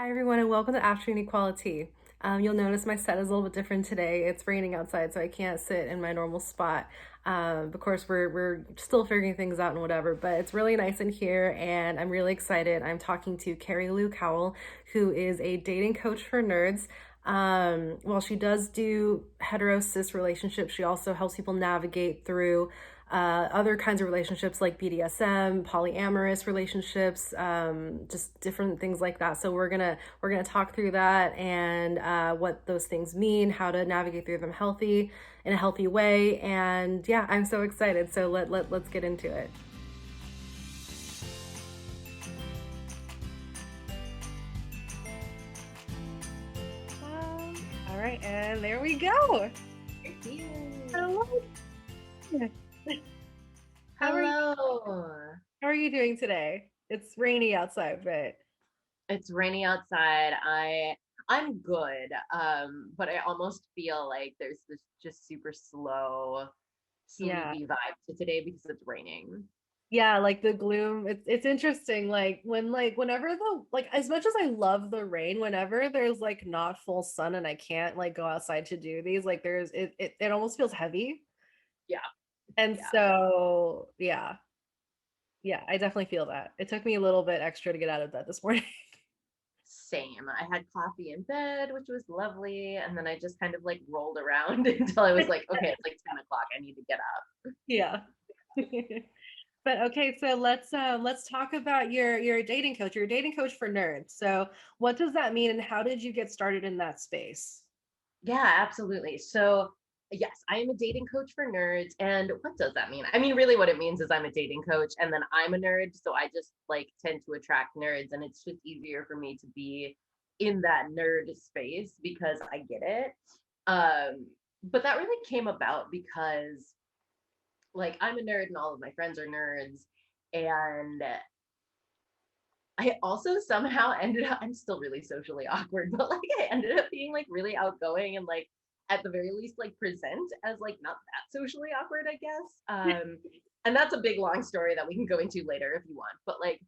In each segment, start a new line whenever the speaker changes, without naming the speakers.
Hi everyone and welcome to Afternoon Equality. You'll notice my set is a little bit different today. It's raining outside, so I can't sit in my normal spot. Of course, we're still figuring things out and whatever, but it's really nice in here, and I'm really excited. I'm talking to Kari Lu Cowell, who is a dating coach for nerds. While she does do hetero cis relationships, she also helps people navigate through other kinds of relationships like BDSM, polyamorous relationships, just different things like that. So we're gonna talk through that and what those things mean, how to navigate through them in a healthy way. And yeah, I'm so excited. So let's get into it. All right, and there we go.
Yay.
Hello. How are you?
Hello.
How are you doing today? It's rainy outside, but
It's rainy outside. I'm good. But I almost feel like there's this just super slow,
yeah.
sleepy vibe to today because it's raining.
Yeah, like the gloom. It's interesting. Whenever as much as I love the rain, whenever there's like not full sun and I can't like go outside to do these, like it almost feels heavy.
Yeah,
And
yeah.
so yeah, yeah, I definitely feel that. It took me a little bit extra to get out of bed this morning.
Same. I had coffee in bed, which was lovely, and then I just kind of like rolled around until I was like, okay, it's like 10 o'clock. I need to get up.
Yeah. But okay, so let's talk about your dating coach. You're a dating coach for nerds. So what does that mean and how did you get started in that space?
Yeah, absolutely. So, yes, I am a dating coach for nerds. And what does that mean? I mean, really, what it means is I'm a dating coach and then I'm a nerd. So I just like tend to attract nerds. And it's just easier for me to be in that nerd space because I get it. But that really came about because, like, I'm a nerd and all of my friends are nerds. And I also somehow ended up, I'm still really socially awkward, but like I ended up being like really outgoing and like at the very least like present as like not that socially awkward, I guess. And that's a big long story that we can go into later if you want. But like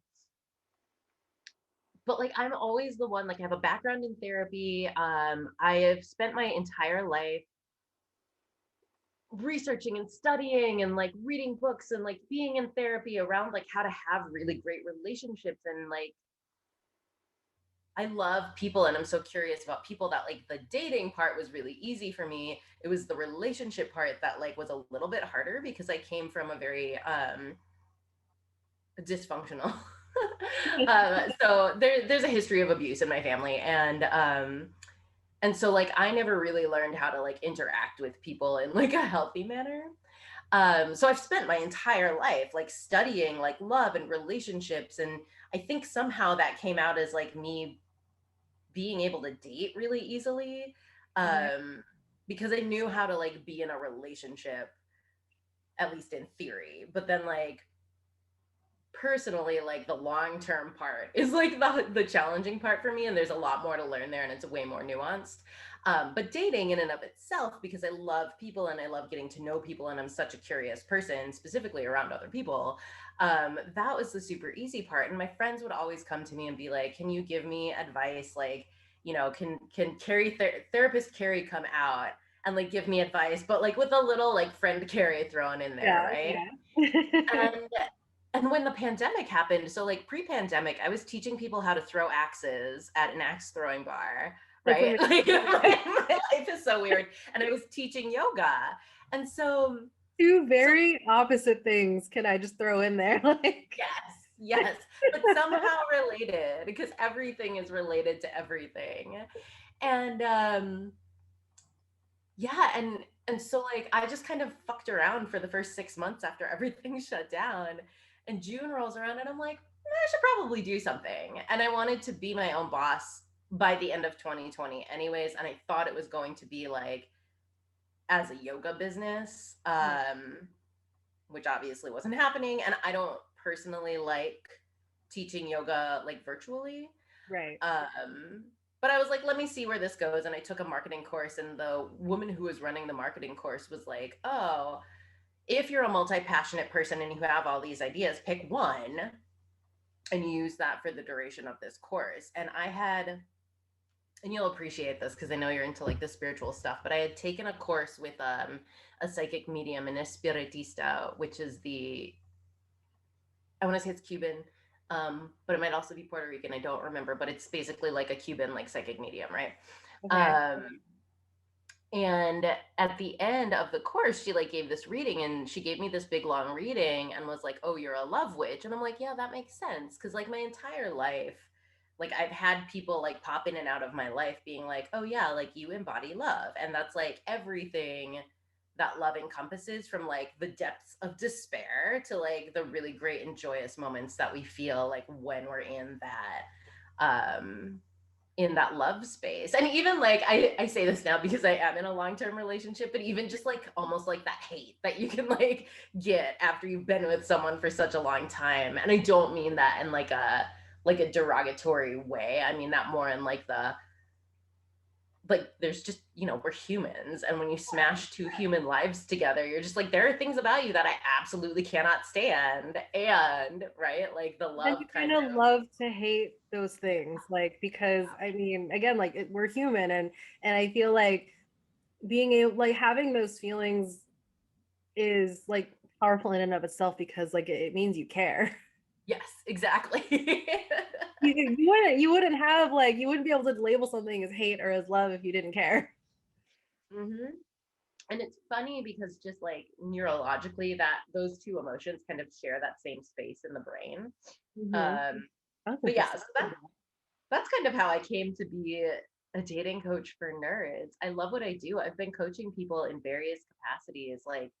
I'm always the one, like I have a background in therapy. I have spent my entire life researching and studying and like reading books and like being in therapy around like how to have really great relationships and like I love people and I'm so curious about people that like the dating part was really easy for me. It was the relationship part that like was a little bit harder because I came from a very dysfunctional so there's a history of abuse in my family and so like I never really learned how to like interact with people in like a healthy manner. So I've spent my entire life like studying like love and relationships and I think somehow that came out as like me being able to date really easily
Right.
um because I knew how to like be in a relationship at least in theory, but then like personally like the long term part is like the challenging part for me and there's a lot more to learn there and it's way more nuanced. But dating in and of itself, because I love people and I love getting to know people and I'm such a curious person specifically around other people, that was the super easy part. And my friends would always come to me and be like, can you give me advice, like, you know, can therapist Carrie come out and like give me advice, but like with a little like friend Carrie thrown in there,
Yeah,
right?
yeah.
And and when the pandemic happened, so like pre-pandemic, I was teaching people how to throw axes at an axe throwing bar,
That's
right?
amazing.
Like my life is so weird. And I was teaching yoga. And
Two
so
very opposite things can I just throw in there? Like
yes, but somehow related because everything is related to everything. And yeah, and so like I just kind of fucked around for the first 6 months after everything shut down. And June rolls around and I'm like, I should probably do something. And I wanted to be my own boss by the end of 2020 anyways. And I thought it was going to be like as a yoga business, which obviously wasn't happening. And I don't personally like teaching yoga like virtually.
right.
Um, but I was like, let me see where this goes. And I took a marketing course, and the woman who was running the marketing course was like, oh, if you're a multi passionate person and you have all these ideas, pick one and use that for the duration of this course. And I had, and you'll appreciate this because I know you're into like the spiritual stuff, but I had taken a course with a psychic medium, an espiritista, which is I want to say it's Cuban, but it might also be Puerto Rican. I don't remember, but it's basically like a Cuban like psychic medium, right?
Okay.
Um, and at the end of the course, she like gave this reading, and she gave me this big long reading and was like, "Oh, you're a love witch," and I'm like, "Yeah, that makes sense," because like my entire life, like I've had people like pop in and out of my life being like, "Oh yeah, like you embody love," and that's like everything that love encompasses, from like the depths of despair to like the really great and joyous moments that we feel like when we're um in that love space. And even like I say this now because I am in a long-term relationship, but even just like almost like that hate that you can like get after you've been with someone for such a long time. And I don't mean that in like a derogatory way. I mean that more in like the, like there's just, you know, we're humans, and when you smash two human lives together, you're just like, there are things about you that I absolutely cannot stand. And right, like the
Then
love
you
kind
kind of
of,
love to hate those things, like because I mean, again, like we're human, and I feel like being able, like having those feelings is like powerful in and of itself because like it means you care.
yes, exactly.
You wouldn't have like you wouldn't be able to label something as hate or as love if you didn't care.
Hmm. And it's funny because just like neurologically, that those two emotions kind of share that same space in the brain.
Mm-hmm.
um
That's
but yeah,
interesting.
so that's kind of how I came to be a dating coach for nerds. I love what I do. I've been coaching people in various capacities like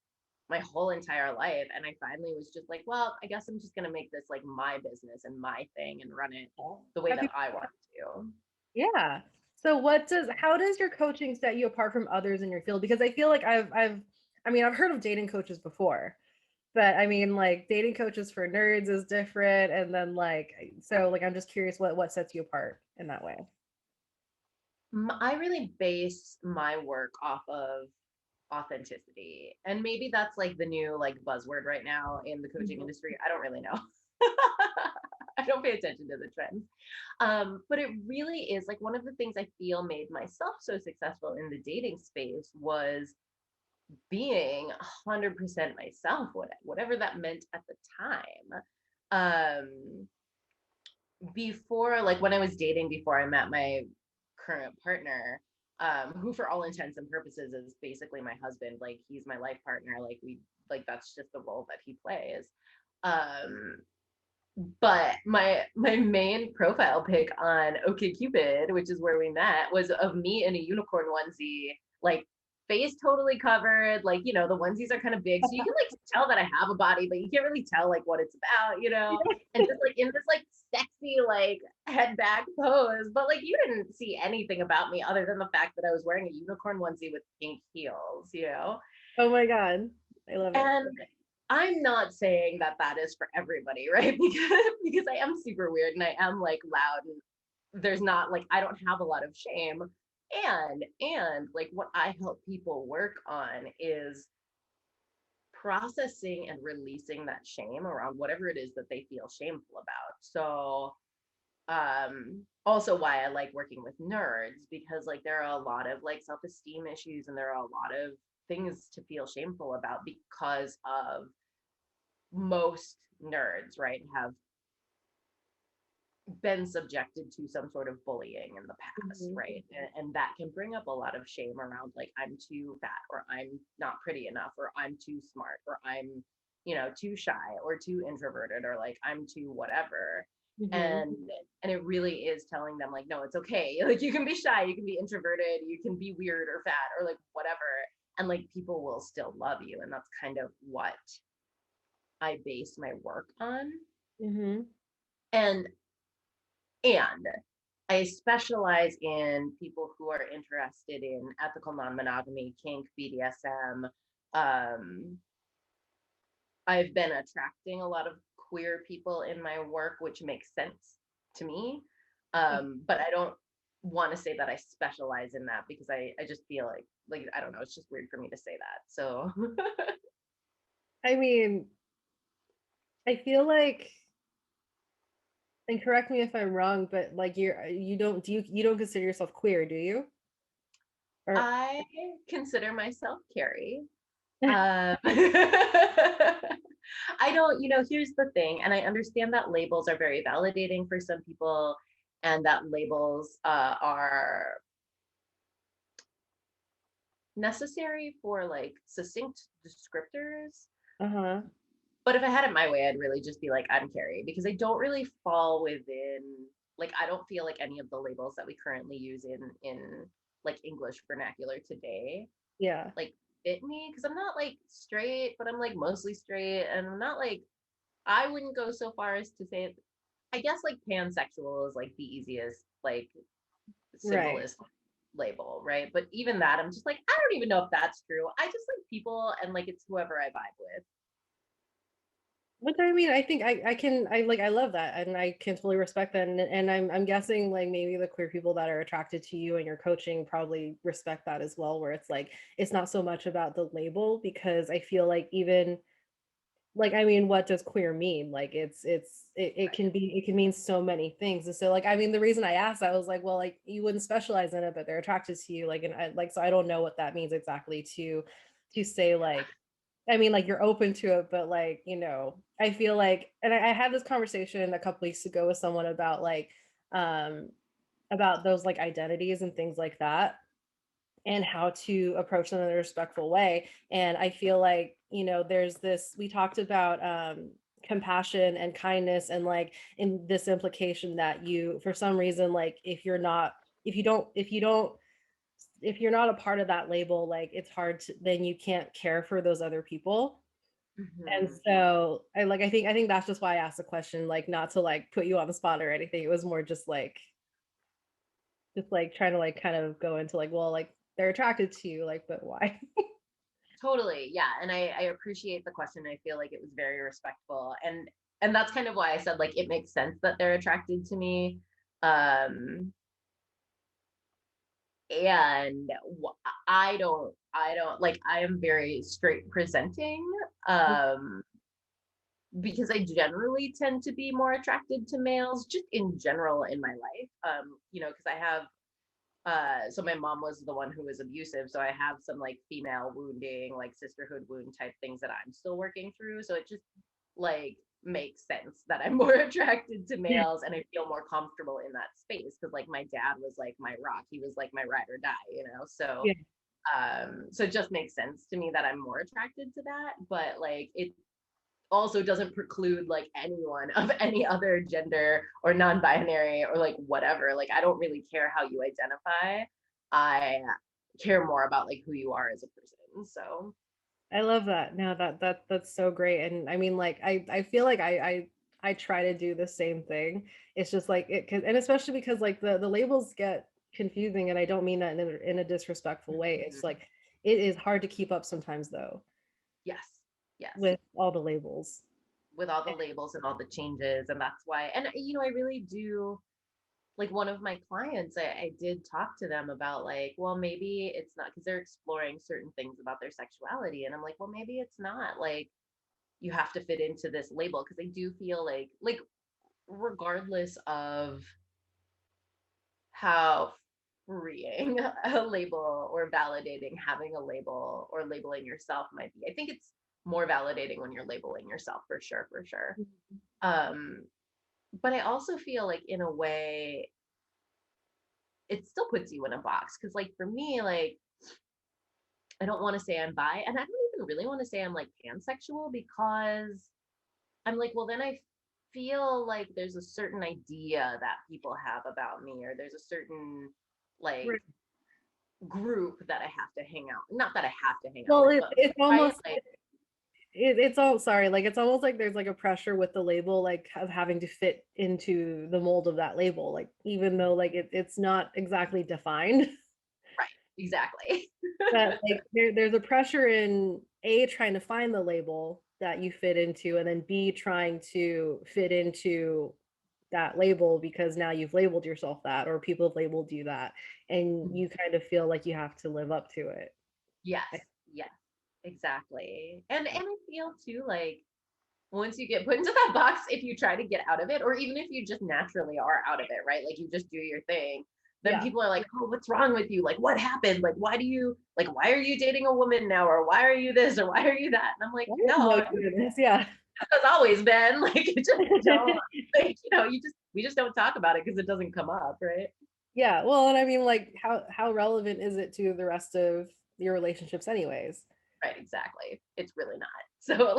my whole entire life, and I finally was just like, well, I guess I'm just going to make this like my business and my thing and run it the way
Have
that
you,
I want to.
yeah. So how does your coaching set you apart from others in your field? Because I feel like I mean, I've heard of dating coaches before, but I mean, like dating coaches for nerds is different. And then like, so like, I'm just curious what sets you apart in that way.
I really base my work off of authenticity. And maybe that's like the new like buzzword right now in the coaching
Mhm.
industry. I don't really know. I don't pay attention to the trends. But it really is like one of the things I feel made myself so successful in the dating space was being 100% myself, whatever that meant at the time. Um, Before, like when I was dating, before I met my current partner, who for all intents and purposes is basically my husband, like he's my life partner, like we, like that's just the role that he plays. Um, but my main profile pic on OkCupid, which is where we met, was of me in a unicorn onesie, like face totally covered. Like, you know, the onesies are kind of big, so you can like tell that I have a body, but you can't really tell like what it's about, you know. And just like in this like sexy like head back pose, but like you didn't see anything about me other than the fact that I was wearing a unicorn onesie with pink heels, you know.
Oh my God. I love it.
And I'm not saying that that is for everybody, right? Because I am super weird and I am like loud, and there's not like I don't have a lot of shame. And like what I help people work on is processing and releasing that shame around whatever it is that they feel shameful about. So also why I like working with nerds, because like there are a lot of like self-esteem issues, and there are a lot of things to feel shameful about because of most nerds, right, have been subjected to some sort of bullying in the past,
Mhm.
right? And that can bring up a lot of shame around like I'm too fat, or I'm not pretty enough, or I'm too smart, or I'm, you know, too shy or too introverted, or like I'm too whatever.
Mhm.
And it really is telling them like, no, it's okay. Like you can be shy, you can be introverted, you can be weird or fat or like whatever, and like people will still love you. And that's kind of what I base my work on.
Mhm.
And and I specialize in people who are interested in ethical non-monogamy, kink, BDSM. Um, I've been attracting a lot of queer people in my work, which makes sense to me. But I don't want to say that I specialize in that, because I just feel like I don't know, it's just weird for me to say that. So
I mean, I feel like And correct me if I'm wrong, but like you don't consider yourself queer, do you? Or
I consider myself Kari. I don't, here's the thing, and I understand that labels are very validating for some people, and that labels are necessary for like succinct descriptors.
uh-huh.
But if I had it my way, I'd really just be like, I'm Carrie, because I don't really fall within, like, I don't feel like any of the labels that we currently use in like English vernacular today
Yeah.
like fit me, because I'm not like straight, but I'm like mostly straight, and I'm not like, I wouldn't go so far as to say, I guess like pansexual is like the easiest, like
Right.
simplest label, right? But even that, I'm just like, I don't even know if that's true. I just like people, and like it's whoever I vibe with.
Which I mean, I think I love that and I can totally respect that. And I'm guessing like maybe the queer people that are attracted to you and your coaching probably respect that as well, where it's like it's not so much about the label because I feel like even like I mean, what does queer mean? Like it
Right.
can be it can mean so many things. And so like I mean the reason I asked I was like, well, like you wouldn't specialize in it, but they're attracted to you. Like and I like so I don't know what that means exactly to say like I mean, like you're open to it, but like, I feel like, and I had this conversation a couple weeks ago with someone um, about those like identities and things like that and how to approach them in a respectful way. And I feel like, there's this, we talked about, compassion and kindness and like in this implication that you for some reason like if you're not a part of that label like it's hard to then you can't care for those other people. And
Mm-hmm.
so I think that's just why I asked the question, like not to like put you on the spot or anything. It was more just like trying to like kind of go into like, well, like they're attracted to you, like, but why?
Totally. Yeah. And I appreciate the question. I feel like it was very respectful. And that's kind of why I said like it makes sense that they're attracted to me. Um and I don't like, I am very straight presenting. Um because I generally tend to be more attracted to males just in general in my life. Because I have so my mom was the one who was abusive, so I have some like female wounding, like sisterhood wound type things that I'm still working through, so it just like makes sense that I'm more attracted to
Yeah.
males and I feel more comfortable in that space, because like my dad was like my rock, he was like my ride or die. So
Yeah.
so it just makes sense to me that I'm more attracted to that, but like it also doesn't preclude like anyone of any other gender or non-binary or like whatever. Like I don't really care how you identify. I care more about like who you are as a person. So
I love that. No, that's so great. And I mean, like, I feel like I try to do the same thing. It's just like and especially because like the labels get confusing, and I don't mean that in a disrespectful way. It's
mm-hmm.
like it is hard to keep up sometimes though
Yes, yes,
with all the labels.
with all the labels and all the changes, and that's why. And I really do, like one of my clients, I did talk to them about like, well, maybe it's not, because they're exploring certain things about their sexuality, and I'm like, well, maybe it's not like you have to fit into this label, because I do feel like regardless of how freeing a label or validating having a label or labeling yourself might be, I think it's more validating when you're labeling yourself, for sure, for sure. um but I also feel like in a way it still puts you in a box, because like for me, like I don't want to say I'm bi, and I don't even really want to say I'm like pansexual, because I'm like, well, then I feel like there's a certain idea that people have about me, or there's a certain like
Right.
group that I have to hang out. Not that I have to hang out
Well,
with, but
it's
right,
almost
like
it's all sorry, like it's almost like there's like a pressure with the label, like of having to fit into the mold of that label, like even though like it's not exactly defined.
right, exactly.
But like there's a pressure in A trying to find the label that you fit into, and then B trying to fit into that label because now you've labeled yourself that, or people have labeled you that, and you kind of feel like you have to live up to it.
Yes, yes, exactly. And I feel too like once you get put into that box, if you try to get out of it, or even if you just naturally are out of it, right? Like you just do your thing, then
Yeah.
people are like, oh, what's wrong with you? Like, what happened? Like, why are you dating a woman now? Or why are you this? Or why are you that? And I'm like,
I didn't know
no,
you did this. Yeah.
it's always been like, you just don't, like, we just don't talk about it because it doesn't come up, right?
Yeah. Well, and I mean, like, how relevant is it to the rest of your relationships, anyways?
Right, exactly. It's really not. So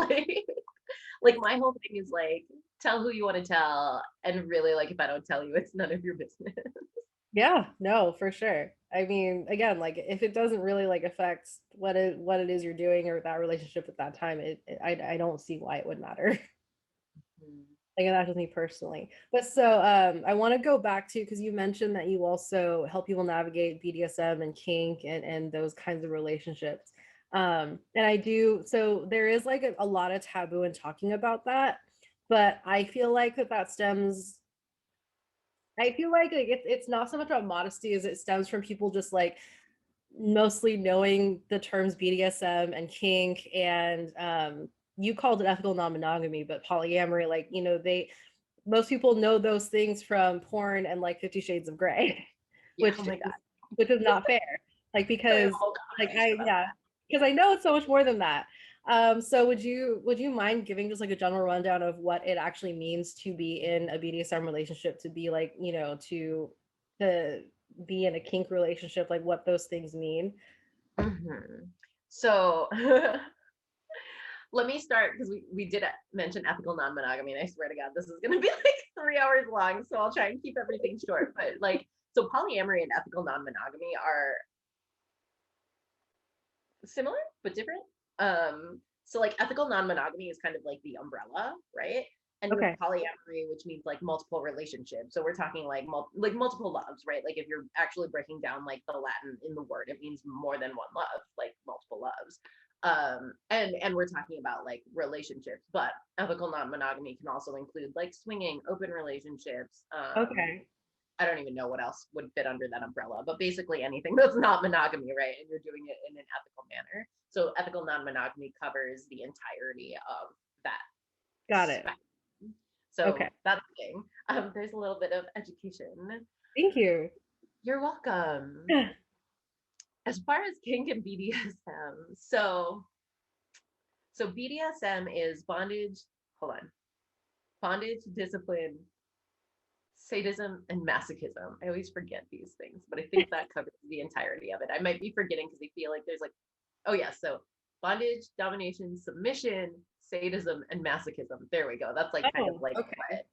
like my whole thing is like, tell who you want to tell, and really, like, if I don't tell you, it's none of your business.
Yeah. No, for sure. I mean, again, like, if it doesn't really like affect what it is you're doing or that relationship at that time, I don't see why it would matter. Like that's just me personally. But so I want to go back to because you mentioned that you also help people navigate BDSM and kink and those kinds of relationships. And I do so there is like a lot of taboo in talking about that, but I feel like that stems I feel like it's not so much about modesty as it stems from people just like mostly knowing the terms BDSM and kink and you called it ethical non-monogamy, but polyamory, like, they most people know those things from porn and like 50 Shades of Grey,
Yeah, oh
which
my God.
which is not fair. Like
So we have a
because
whole
like
conversation about
yeah, because I know it's so much more than that. So would you mind giving just like a general rundown of what it actually means to be in a BDSM relationship, to be like, to be in a kink relationship, like what those things mean?
that. So let me start because we did mention ethical non-monogamy, and I swear to God, this is going to be like 3 hours long. So I'll try and keep everything short. But like, so polyamory and ethical non-monogamy are similar but different. So like ethical non-monogamy is kind of like the umbrella, right? And you have
Okay.
polyamory, which means like multiple relationships. So we're talking like like multiple loves, right? Like if you're actually breaking down like the Latin in the word, it means more than one love, like multiple loves. And we're talking about like relationships, but ethical non-monogamy can also include like swinging, open relationships,
Okay.
I don't even know what else would fit under that umbrella, but basically anything that's not monogamy, right? And you're doing it in an ethical manner. So ethical non-monogamy covers the entirety of that
Got it.
spectrum.
Okay.
So that's the thing. There's a little bit of education.
Thank you.
You're welcome. As far as kink and BDSM, so BDSM is bondage. Hold on, bondage, discipline, sadism, and masochism. I always forget these things, but I think that covers the entirety of it. I might be forgetting because I feel like there's like, oh yeah, so bondage, domination, submission, sadism, and masochism. There we go. That's like kind of
Oh,
like
okay.
what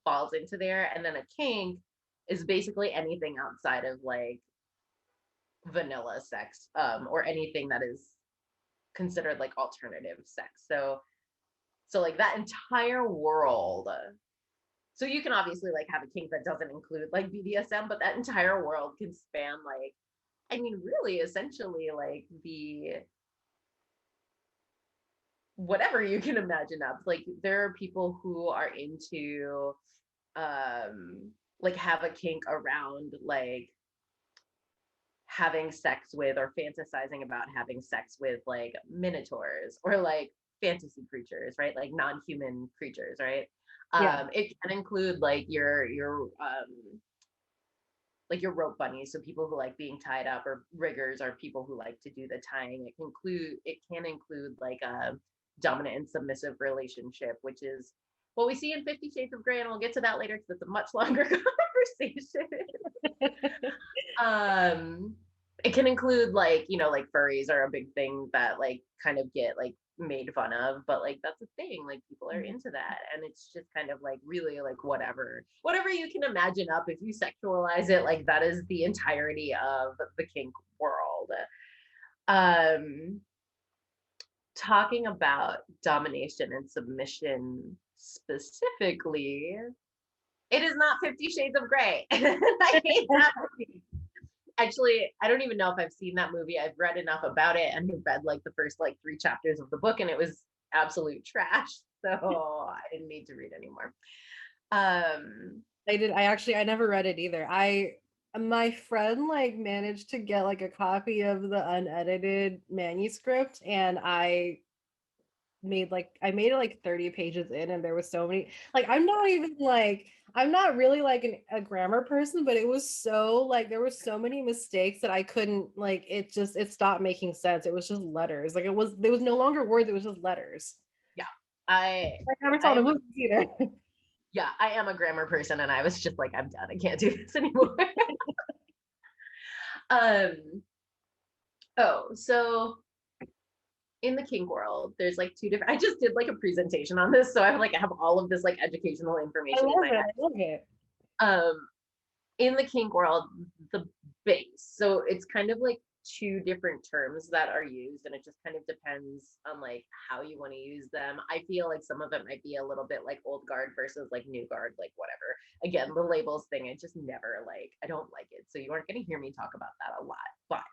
falls into there. And then a kink is basically anything outside of like vanilla sex, or anything that is considered like alternative sex. So like that entire world, so you can obviously like have a kink that doesn't include like BDSM, but that entire world can span like, I mean, really essentially like the whatever you can imagine up. Like there are people who are into like have a kink around like having sex with or fantasizing about having sex with like minotaurs or like fantasy creatures, right? Like non-human creatures, right?
Yeah.
It can include like your rope bunnies, so people who like being tied up, or riggers are people who like to do the tying. It can include like a dominant and submissive relationship, which is what we see in 50 Shades of Grey, and we'll get to that later because it's a much longer conversation. um it can include like, like furries are a big thing that like kind of get like made fun of, but like that's a thing, like people are into that, and it's just kind of like really like whatever you can imagine up, if you sexualize it, like that is the entirety of the kink world. um Talking about domination and submission specifically, it is not 50 Shades of Grey. I hate that movie. Actually, I don't even know if I've seen that movie. I've read enough about it and have read like the first like 3 chapters of the book, and it was absolute trash. So I didn't need to read anymore. Um,
I never read it either. My friend like managed to get like a copy of the unedited manuscript, and made like I made it like 30 pages in, and there was so many, like I'm not really like a grammar person, but it was so like there were so many mistakes that I couldn't like it stopped making sense. It was just letters. Like there was no longer words, it was just letters.
Yeah. I
I never saw the
I'm
movies either.
yeah, I am a grammar person and I was just like, I'm done. I can't do this anymore. um oh, so in the kink world, there's like two different, I just did like a presentation on this. So I have all of this like educational
I
information in
love
my
it.
head.
I love it.
Um in the kink world, the base. So it's kind of like two different terms that are used, and it just kind of depends on like how you want to use them. I feel like some of it might be a little bit like old guard versus like new guard, like whatever. Again, the labels thing, I just never like, I don't like it. So you aren't going to hear me talk about that a lot. But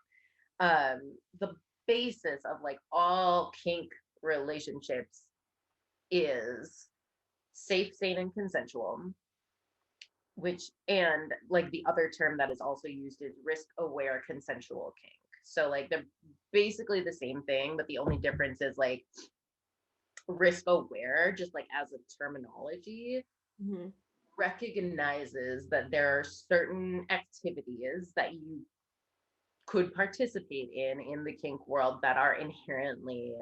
the basis of like all kink relationships is safe, sane, and consensual, which, and like the other term that is also used is risk aware consensual kink. So like they're basically the same thing, but the only difference is like risk aware, just like as a terminology,
Mhm.
recognizes that there are certain activities that you could participate in the kink world that are inherently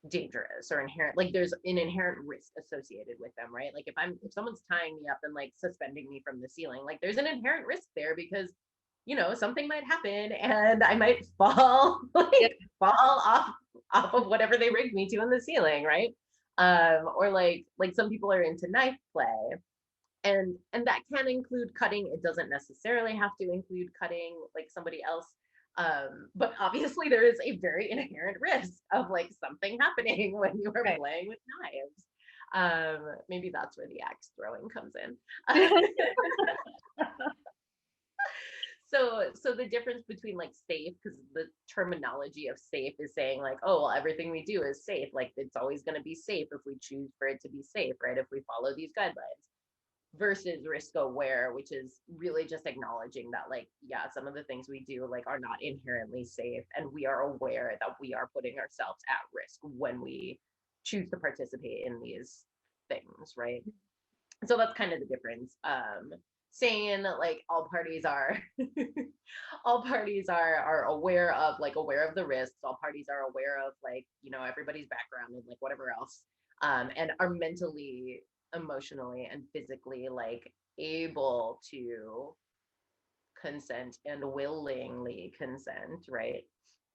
dangerous or inherent, like there's an inherent risk associated with them, right? Like if someone's tying me up and like suspending me from the ceiling, like there's an inherent risk there because something might happen and I might fall
Yeah.
fall off of whatever they rigged me to in the ceiling, right? Or like some people are into knife play, and that can include cutting. It doesn't necessarily have to include cutting like somebody else. But obviously there is a very inherent risk of like something happening when you are
Right.
playing with knives. Maybe that's where the axe throwing comes in. So the difference between like safe, because the terminology of safe is saying like, oh well, everything we do is safe, like it's always going to be safe if we choose for it to be safe, right, if we follow these guidelines, versus risk aware, which is really just acknowledging that like, yeah, some of the things we do like are not inherently safe, and we are aware that we are putting ourselves at risk when we choose to participate in these things, right? So that's kind of the difference. Saying like all parties are all parties are aware of the risks, all parties are aware of like everybody's background and like whatever else, and are mentally, emotionally, and physically like able to consent and willingly consent, right?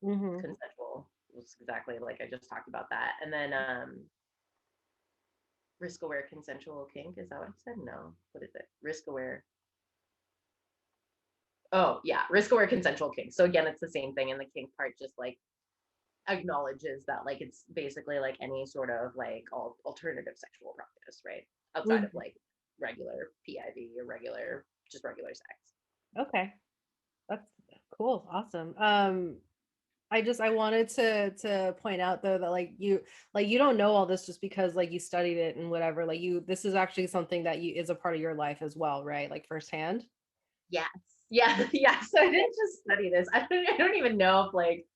Hmm.
Consensual was exactly like I just talked about that. And then risk aware consensual kink, is that what I said? No, what is it? Risk aware. Oh yeah, risk aware consensual kink. So again, it's the same thing in the kink part, just like acknowledges that like it's basically like any sort of like alternative sexual practice, right? Outside of
Hmm.
like regular PIV or regular sex.
Okay. That's cool. Awesome. I wanted to point out though that like you don't know all this just because like you studied it and whatever. Like this is actually something that you is a part of your life as well, right? Like firsthand.
Yes. Yeah. Yeah. So I didn't just study this. I don't even know if like,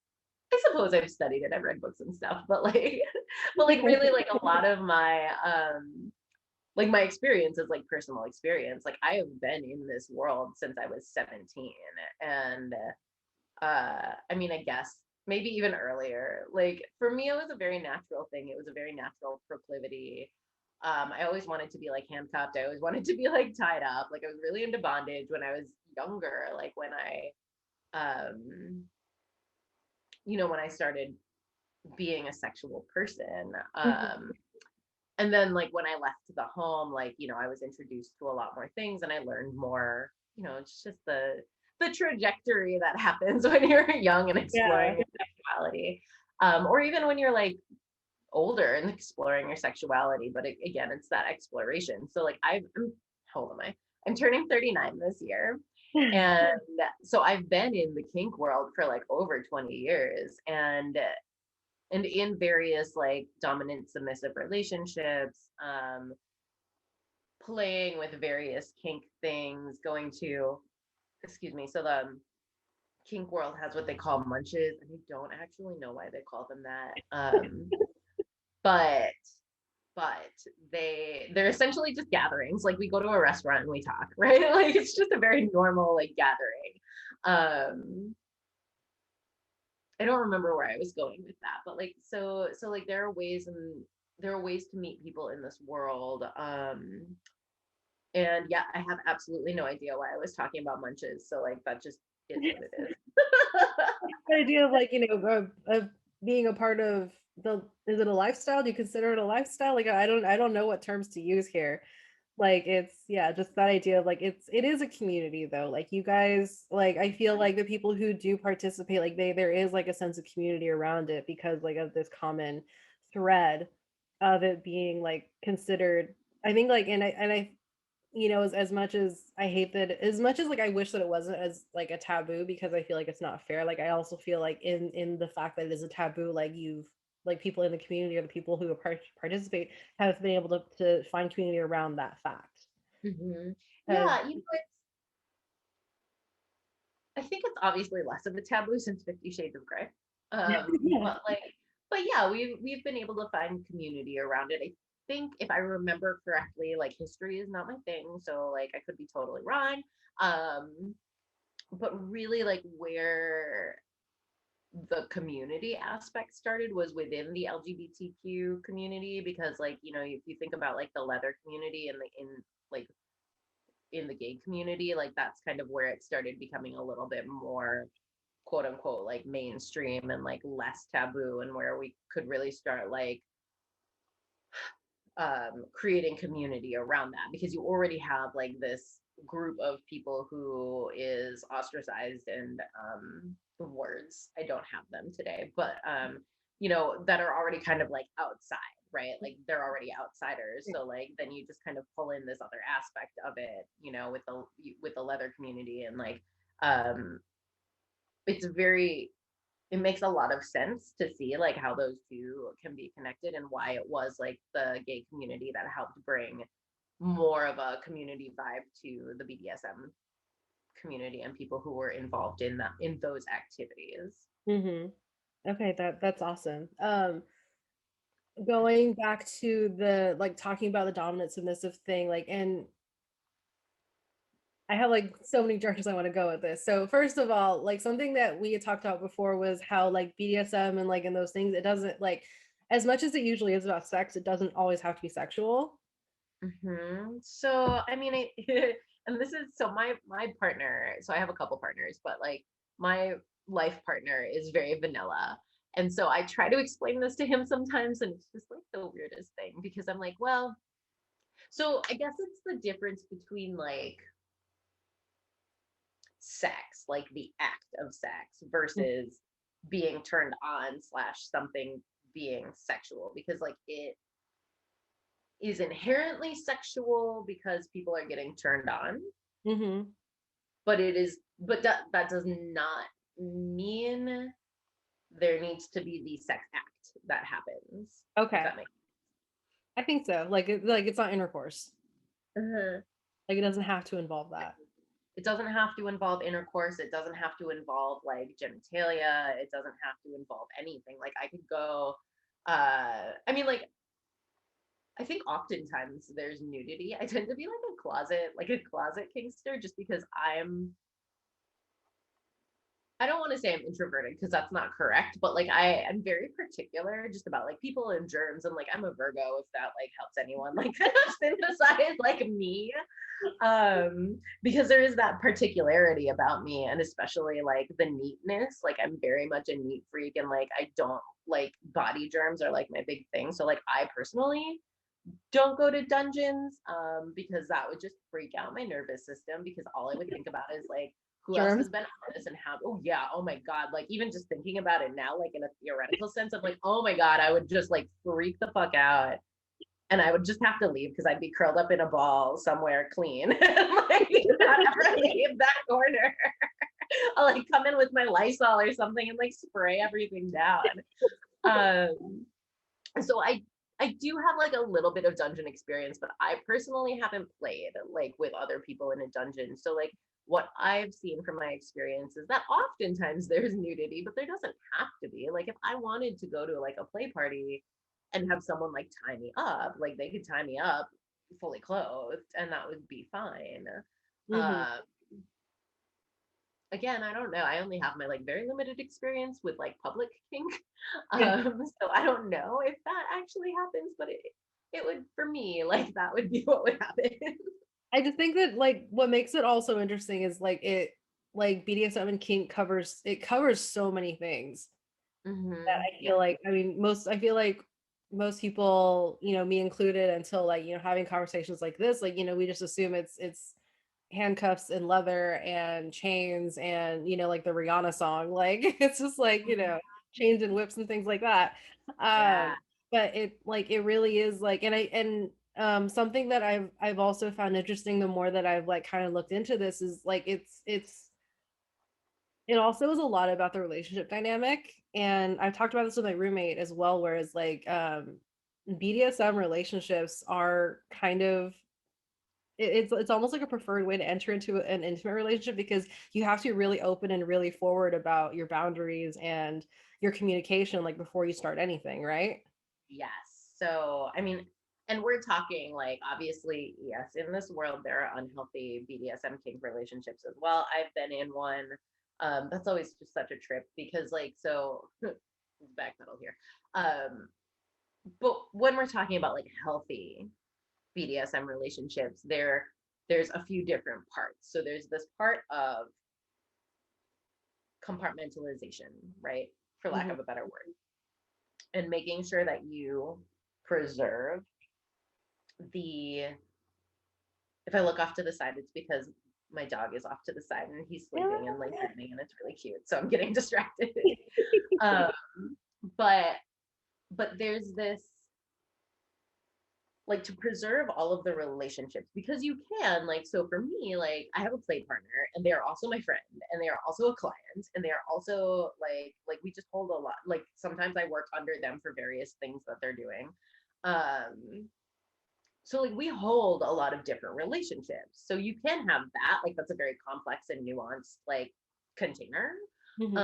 I suppose I've studied it. I've read books and stuff, but like but like really like a lot of my like my experience is like personal experience. Like I have been in this world since I was 17, and I mean, I guess maybe even earlier. Like for me, it was a very natural thing. It was a very natural proclivity. I always wanted to be like handcuffed. I always wanted to be like tied up. Like I was really into bondage when I was younger. Like when I started being a sexual person. And then like when I left the home, like I was introduced to a lot more things, and I learned more. It's just the trajectory that happens when you're young and exploring
Yeah.
your sexuality, or even when you're like older and exploring your sexuality. But again, it's that exploration. So like how old am I? I'm turning 39 this year. And so I've been in the kink world for like over 20 years, and in various like dominant submissive relationships, playing with various kink things, going to, excuse me, so the kink world has what they call munches, and I don't actually know why they call them that. but they're essentially just gatherings. Like we go to a restaurant and we talk, right? Like it's just a very normal like gathering. I don't remember where I was going with that, but like so like there are ways to meet people in this world. And yeah, I have absolutely no idea why I was talking about munches. So like that just is what it is.
The idea of like, of being a part of is it a lifestyle? Do you consider it a lifestyle? Like I don't know what terms to use here. Like it's yeah, just that idea of like it is a community though. Like you guys, like I feel like the people who do participate, like there is like a sense of community around it because like of this common thread of it being like considered. I think like and I as much as I hate that, as much as like I wish that it wasn't as like a taboo because I feel like it's not fair. Like I also feel like in the fact that it is a taboo, like you've like people in the community or the people who participate have been able to find community around that fact. Because
Yeah, I think it's obviously less of a taboo since 50 Shades of Grey.
yeah.
But yeah, we've been able to find community around it. I think if I remember correctly, like history is not my thing, so like I could be totally wrong. Um, but really like where the community aspect started was within the LGBTQ community because like, if you think about like the leather community and like in the gay community, like that's kind of where it started becoming a little bit more quote unquote like mainstream and like less taboo, and where we could really start like creating community around that because you already have like this group of people who is ostracized and words I don't have them today, but that are already kind of like outside, right? Like they're already outsiders, so like then you just kind of pull in this other aspect of it, with the leather community, and like um it's very it makes a lot of sense to see like how those two can be connected and why it was like the gay community that helped bring more of a community vibe to the BDSM community and people who were involved in those activities.
hmm Okay, that's awesome. Going back to the like talking about the dominant submissive thing, like and I have like so many directions I want to go with this. So first of all, like something that we had talked about before was how like BDSM and like in those things, it doesn't like as much as it usually is about sex, it doesn't always have to be sexual.
So I mean, and this is so my partner. So I have a couple partners, but like my life partner is very vanilla. And so I try to explain this to him sometimes, and it's just like the weirdest thing because I'm like, well, so I guess it's the difference between like sex, like the act of sex, versus being turned on slash something being sexual, because like it is inherently sexual because people are getting turned on,
Mm-hmm.
but that does not mean there needs to be the sex act that happens, if
Okay.
that makes
I think so. Like it's not intercourse.
sense.
Like it doesn't have to involve that.
It doesn't have to involve intercourse. It doesn't have to involve like genitalia. It doesn't have to involve anything. Like I could go, I mean, like I think oftentimes there's nudity. I tend to be like a closet kinkster, just because I don't want to say I'm introverted because that's not correct, but like I am very particular just about like people and germs, and like I'm a Virgo, if that like helps anyone like synthesize like me. Because there is that particularity about me, and especially like the neatness. Like I'm very much a neat freak, and like I don't like body germs are like my big thing. So like I personally don't go to dungeons because that would just freak out my nervous system, because all I would think about is like who else
Germs.
has been on this and how. Oh yeah, oh my god, like even just thinking about it now, like in a theoretical sense of like, oh my god, I would just like freak the fuck out, and I would just have to leave because I'd be curled up in a ball somewhere clean and like not ever leave that corner. I'll like come in with my Lysol or something and like spray everything down. um so I do have like a little bit of dungeon experience, but I personally haven't played like with other people in a dungeon. So like what I've seen from my experience is that oftentimes there's nudity, but there doesn't have to be. Like if I wanted to go to like a play party and have someone like tie me up. Like they could tie me up fully clothed and that would be fine.
Mm-hmm.
Uh, Again, I don't know. I only have my like very limited experience with like public kink.
Yeah.
So I don't know if that actually happens, but it would for me, like that would be what would happen.
I just think that like what makes it also interesting is like it like BDSM and kink covers so many things that I
Yeah.
feel like I feel like most people, me included, until like, having conversations like this, like, we just assume it's handcuffs and leather and chains and like the Rihanna song. Like it's just like, chains and whips and things like that.
Yeah.
But it really is like, and something that I've also found interesting the more that I've like kind of looked into this is like it also is a lot about the relationship dynamic. And I've talked about this with my roommate as well, whereas like BDSM relationships are kind of it's almost like a preferred way to enter into an intimate relationship, because you have to be really open and really forward about your boundaries and your communication like before you start anything, right?
Yes. So, I mean, and we're talking like obviously, yes, in this world there are unhealthy BDSM kink relationships as well. I've been in one. That's always just such a trip because like so backpedal here. Um, but when we're talking about like healthy BDSM relationships, there's a few different parts. So there's this part of compartmentalization, right? For lack
Hmm.
of a better word, and making sure that you preserve the if I look off to the side, it's because my dog is off to the side and he's sleeping and like dreaming and it's really cute. So I'm getting distracted. um, but there's this like to preserve all of the relationships because you can like so for me like I have a play partner and they are also my friend and they are also a client and they are also like we just hold a lot like sometimes I work under them for various things that they're doing. Um so like we hold a lot of different relationships so you can have that like that's a very complex and nuanced like container.
Hmm.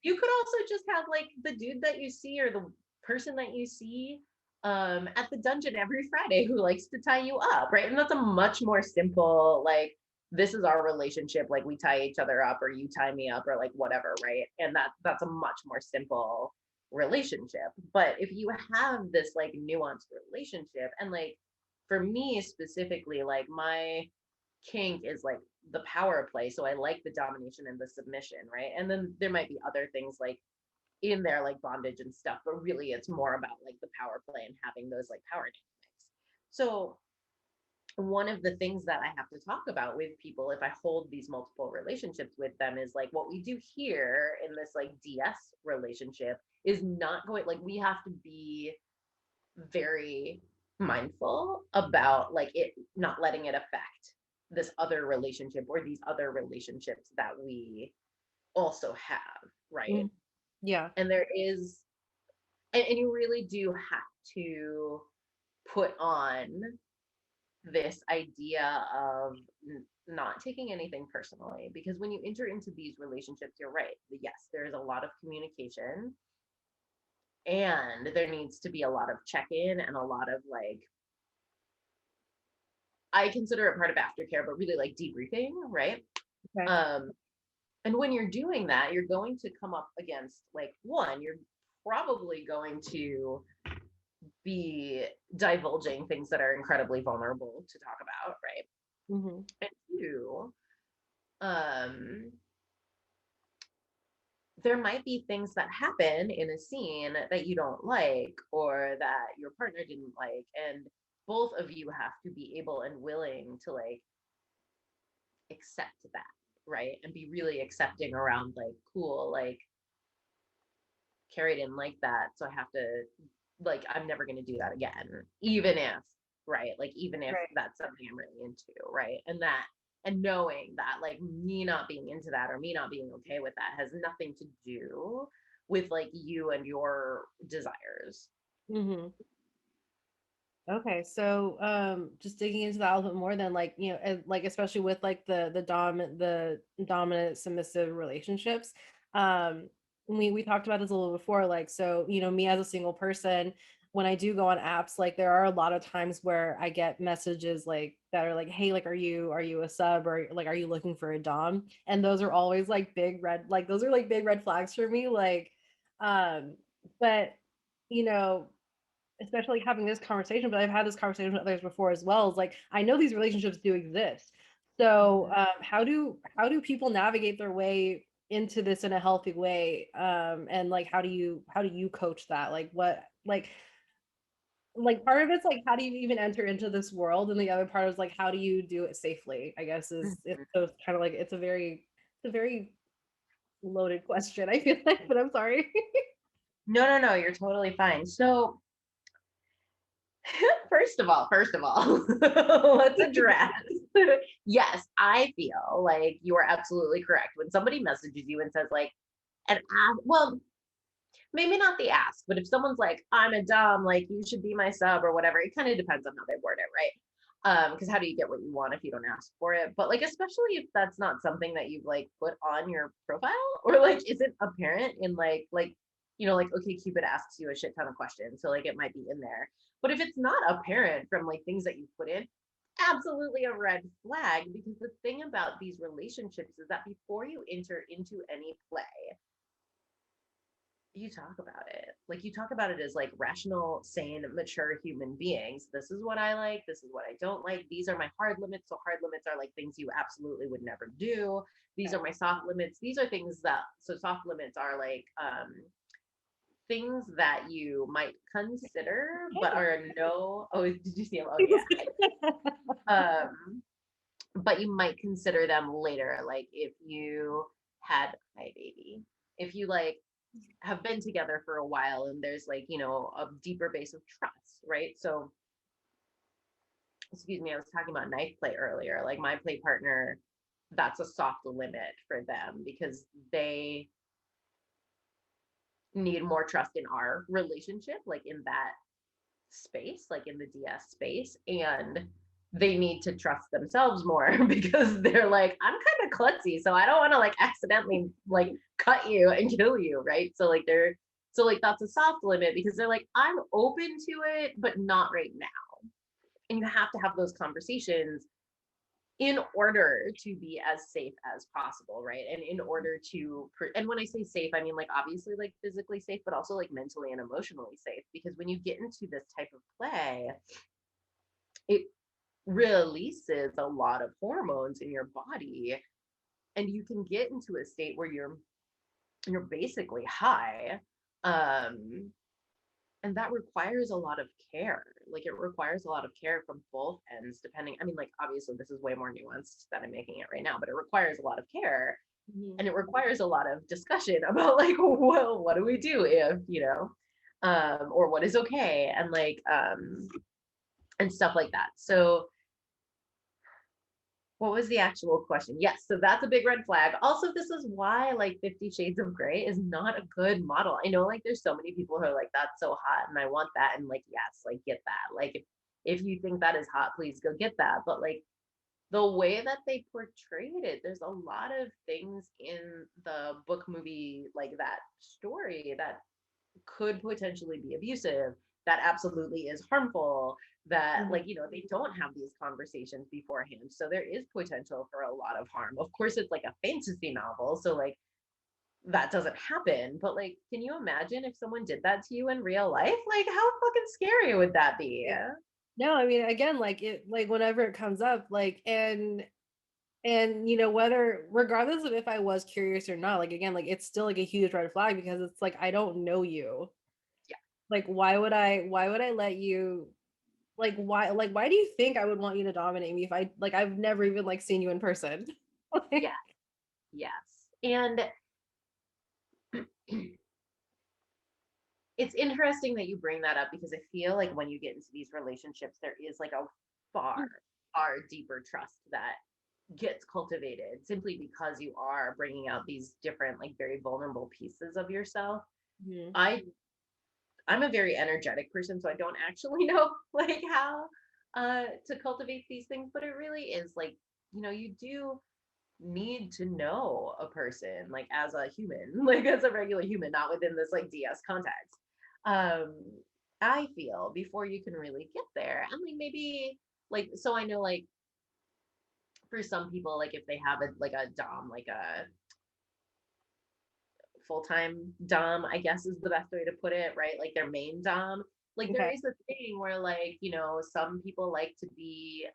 You could also just have like the dude that you see or the person that you see at the dungeon every Friday who likes to tie you up, right? And that's a much more simple like this is our relationship like we tie each other up or you tie me up or like whatever, right? And that's a much more simple relationship. But if you have this like nuanced relationship and like for me specifically, like my kink is like the power play. So I like the domination and the submission, right? And then there might be other things like in there, like bondage and stuff, but really it's more about like the power play and having those like power dynamics. So one of the things that I have to talk about with people if I hold these multiple relationships with them is like what we do here in this like DS relationship is not going like we have to be very mindful about like it not letting it affect this other relationship or these other relationships that we also have, right?
Yeah.
And there is and you really do have to put on this idea of not taking anything personally because when you enter into these relationships you're right yes there's a lot of communication and there needs to be a lot of check-in and a lot of like I consider it part of aftercare, but really like debriefing, right?
Okay.
Um, and when you're doing that, you're going to come up against like one, you're probably going to be divulging things that are incredibly vulnerable to talk about, right?
Hmm.
And two, um, there might be things that happen in a scene that you don't like or that your partner didn't like, and both of you have to be able and willing to like accept that, right? And be really accepting around like, cool, like Carrie didn't like that, so I have to like I'm never gonna do that again, even if, right? Like even if
Right.
that's something I'm really into, right? And knowing that like me not being into that or me not being okay with that has nothing to do with like you and your desires.
Hmm. Okay, so just digging into that a little bit more, then like like especially with like the dominant submissive relationships, um we talked about this a little before, like so me as a single person, when I do go on apps, like there are a lot of times where I get messages like that are like, hey, like are you a sub, or like are you looking for a dom? And those are always like those are like big red flags for me. Like um but you know, especially having this conversation, but I've had this conversation with others before as well, is like I know these relationships do exist. So how do people navigate their way into this in a healthy way? And like how do you coach that? Like what like part of it's like how do you even enter into this world, and the other part is like how do you do it safely, I guess, is it's so it's kind of like it's a very loaded question, I feel like, but I'm sorry.
No, you're totally fine. So first of all, let's address. Yes, I feel like you are absolutely correct. When somebody messages you and says like an ask, well, maybe not the ask, but if someone's like, I'm a dom, like you should be my sub or whatever, it kind of depends on how they word it, right? Because how do you get what you want if you don't ask for it? But like, especially if that's not something that you've like put on your profile or like isn't apparent in like okay, Cupid asks you a shit ton of questions, so like it might be in there. But if it's not apparent from like things that you put in, absolutely a red flag. Because the thing about these relationships is that before you enter into any play, you talk about it. Like you talk about it as like rational, sane, mature human beings. This is what I like. This is what I don't like. These are my hard limits. So hard limits are like things you absolutely would never do. These are my soft limits. These are things that, so soft limits are like things that you might consider but are no. Oh, did you see them? Oh yeah. But you might consider them later, like if you had hi baby, if you like have been together for a while and there's like, a deeper base of trust, right? So, excuse me, I was talking about knife play earlier. Like my play partner, that's a soft limit for them because they need more trust in our relationship, like in that space, like in the DS space. And they need to trust themselves more because they're like, I'm kind of klutzy, so I don't want to like accidentally like cut you and kill you, right? So like that's a soft limit because they're like, I'm open to it, but not right now. And you have to have those conversations in order to be as safe as possible, right? And in order to, and when I say safe, I mean like obviously like physically safe, but also like mentally and emotionally safe. Because when you get into this type of play, it releases a lot of hormones in your body, and you can get into a state where you're basically high. Um, and that requires a lot of care. Like it requires a lot of care from both ends, depending. I mean, like obviously this is way more nuanced than I'm making it right now, but it requires a lot of care,
Mhm.
and it requires a lot of discussion about like, well, what do we do if, or what is okay, and like and stuff like that. So what was the actual question? Yes, so that's a big red flag. Also, this is why like 50 Shades of Grey is not a good model. I know like there's so many people who are like, that's so hot and I want that. And like, yes, like get that. Like if you think that is hot, please go get that. But like the way that they portrayed it, there's a lot of things in the book movie, like that story that could potentially be abusive, that absolutely is harmful, that
Mhm.
like they don't have these conversations beforehand, so there is potential for a lot of harm. Of course it's like a fantasy novel, so like that doesn't happen, but like can you imagine if someone did that to you in real life? Like how fucking scary would that be?
No, I mean, again, like it, like whenever it comes up, like, and whether, regardless of if I was curious or not, like again, like it's still like a huge red flag, because it's like I don't know you.
Yeah,
Like why would I let you, like why do you think I would want you to dominate me if I, like, I've never even like seen you in person?
yeah, yes. And it's interesting that you bring that up because I feel like when you get into these relationships, there is like a far, far deeper trust that gets cultivated simply because you are bringing out these different, like very vulnerable pieces of yourself.
Mhm.
I I'm a very energetic person, so I don't actually know like how to cultivate these things, but it really is like, you do need to know a person like as a human, like as a regular human, not within this like DS context. Um, I feel, before you can really get there. And like maybe like, so I know like for some people, like if they have a like a dom, like a full-time dom, I guess is the best way to put it, right? Like their main dom. Like there
Okay.
is a thing where like, some people like to be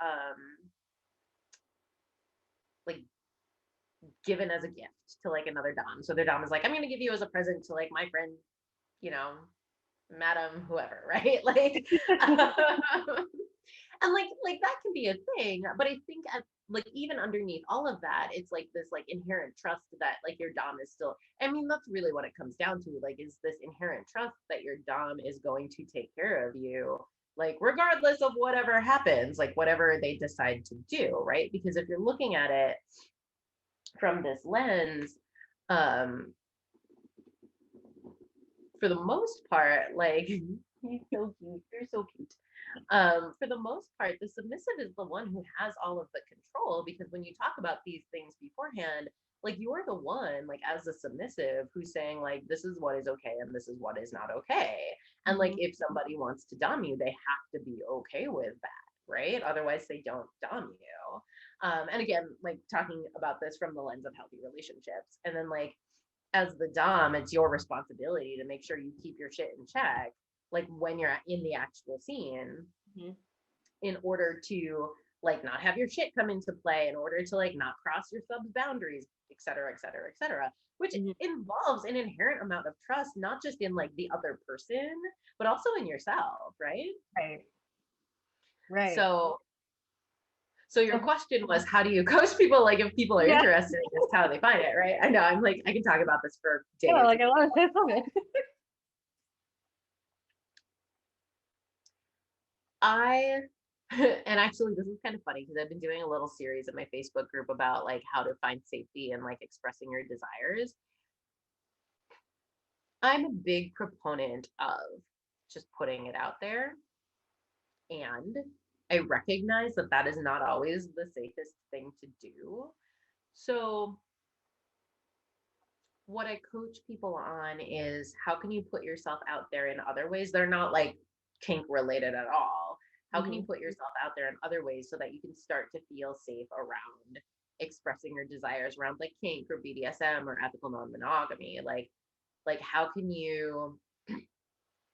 like given as a gift to like another dom. So their dom is like, I'm gonna give you as a present to like my friend, you know, madam whoever, right? Like and like that can be a thing, but I think like even underneath all of that, it's like this like inherent trust that like your dom is still, I mean, that's really what it comes down to, like is this inherent trust that your dom is going to take care of you, like regardless of whatever happens, like whatever they decide to do, right? Because if you're looking at it from this lens, um for the most part, like he's so cute, you're so cute. For the most part, the submissive is the one who has all of the control, because when you talk about these things beforehand, like you're the one, like as a submissive, who's saying like this is what is okay and this is what is not okay. And like
Mhm.
if somebody wants to dom you, they have to be okay with that, right? Otherwise they don't dom you. And again, like talking about this from the lens of healthy relationships, and then like as the dom, it's your responsibility to make sure you keep your shit in check, like when you're in the actual scene,
Mhm.
in order to like not have your shit come into play, in order to like not cross your sub's boundaries, et cetera, et cetera, et cetera, which
Mhm.
involves an inherent amount of trust, not just in like the other person, but also in yourself, right?
Right. Right.
So so your
So
question was, how do you coach people, like if people are
yeah,
interested in this, how they find it, right? I know, I'm like, I can talk about this for
yeah,
days.
like I love it.
I and actually this is kind of funny because I've been doing a little series in my Facebook group about like how to find safety and like expressing your desires. I'm a big proponent of just putting it out there, and I recognize that that is not always the safest thing to do. So what I coach people on is how can you put yourself out there in other ways? They're not like kink related at all. How can you
Mhm.
put yourself out there in other ways so that you can start to feel safe around expressing your desires around like kink or BDSM or ethical non-monogamy? Like how can you,